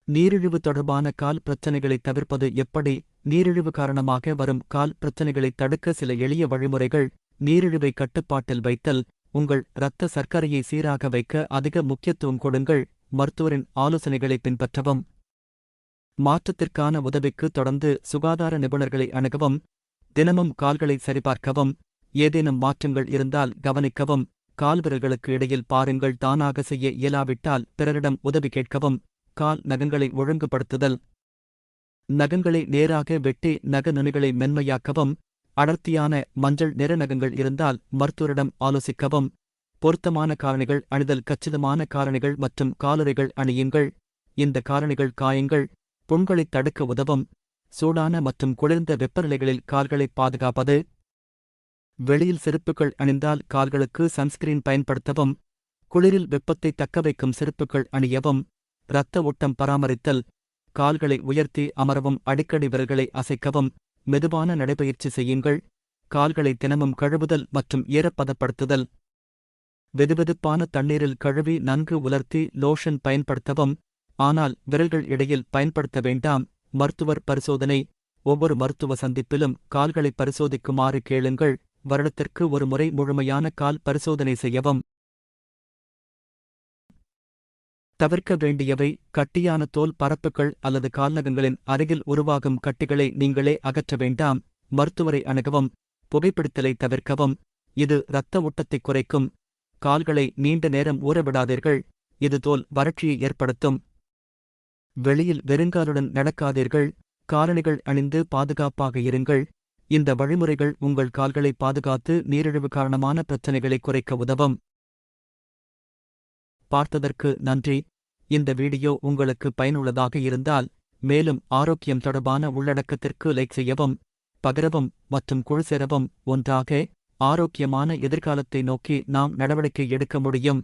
நீரிழிவு தொடர்பான கால் பிரச்சனைகளை தவிர்ப்பது எப்படி? நீரிழிவு காரணமாக வரும் கால் பிரச்சனைகளை தடுக்க சில எளிய வழிமுறைகள். நீரிழிவை கட்டுப்பாட்டில் வைத்தல். உங்கள் இரத்த சர்க்கரையை சீராக வைக்க அதிக முக்கியத்துவம் கொடுங்கள். மருத்துவரின் ஆலோசனைகளை பின்பற்றவும். மாற்றத்திற்கான உதவிக்கு தொடர்ந்து சுகாதார நிபுணர்களை அணுகவும். தினமும் கால்களை சரிபார்க்கவும். ஏதேனும் மாற்றங்கள் இருந்தால் கவனிக்கவும். கால்விரல்களுக்கு இடையில் பாருங்கள். தானாக செய்ய இயலாவிட்டால் பிறரிடம் உதவி கேட்கவும். கால் நகங்களை ஒழுங்குபடுத்துதல். நகங்களை நேராக வெட்டி நக நுனிகளை மென்மையாக்கவும். அடர்த்தியான மஞ்சள் நிற நகங்கள் இருந்தால் மருத்துவரிடம் ஆலோசிக்கவும். பொருத்தமான காலணிகள் அணிதல். கச்சிதமான காலணிகள் மற்றும் காலுறைகள் அணியுங்கள். இந்த காலணிகள் காயங்கள், புண்களைத் தடுக்க உதவும். சூடான மற்றும் குளிர்ந்த வெப்பநிலைகளில் கால்களை பாதுகாப்பது. வெளியில் செருப்புகள் அணிந்தால் கால்களுக்கு சன்ஸ்கிரீன் பயன்படுத்தவும். குளிரில் வெப்பத்தை தக்கவைக்கும் செருப்புகள் அணியவும். இரத்த ஓட்டம் பராமரித்தல். கால்களை உயர்த்தி அமரவும். அடிக்கடி விரல்களை அசைக்கவும். மெதுவான நடைபயிற்சி செய்யுங்கள். கால்களை தினமும் கழுவுதல் மற்றும் ஈரப்பதப்படுத்துதல். வெதுவெதுப்பான தண்ணீரில் கழுவி நன்கு உலர்த்தி லோஷன் பயன்படுத்தவும். ஆனால் விரல்கள் இடையில் பயன்படுத்த வேண்டாம். மருத்துவர் பரிசோதனை. ஒவ்வொரு மருத்துவ சந்திப்பிலும் கால்களை பரிசோதிக்குமாறு கேளுங்கள். வருடத்திற்கு ஒரு முறை முழுமையான கால் பரிசோதனை செய்யவும். தவிர்க்க வேண்டியவை. கட்டியான தோல் பரப்புகள் அல்லது கால்நகங்களின் அருகில் உருவாகும் கட்டிகளை நீங்களே அகற்ற வேண்டாம். மருத்துவரை அணுகவும். புகைப்பிடித்தலை தவிர்க்கவும். இது இரத்த ஓட்டத்தைக் குறைக்கும். கால்களை நீண்ட நேரம் ஊறவிடாதீர்கள். இது தோல் வறட்சியை ஏற்படுத்தும். வெளியில் வெறுங்காலுடன் நடக்காதீர்கள். காலணிகள் அணிந்து பாதுகாப்பாக இருங்கள். இந்த வழிமுறைகள் உங்கள் கால்களை பாதுகாத்து நீரிழிவு காரணமான பிரச்சனைகளை குறைக்க உதவும். பார்த்ததற்கு நன்றி. இந்த வீடியோ உங்களுக்கு பயனுள்ளதாக இருந்தால் மேலும் ஆரோக்கியம் தொடர்பான உள்ளடக்கத்திற்கு லைக் செய்யவும், பகிரவும் மற்றும் குழு சேரவும். ஒன்றாக ஆரோக்கியமான எதிர்காலத்தை நோக்கி நாம் நடவடிக்கை எடுக்க முடியும்.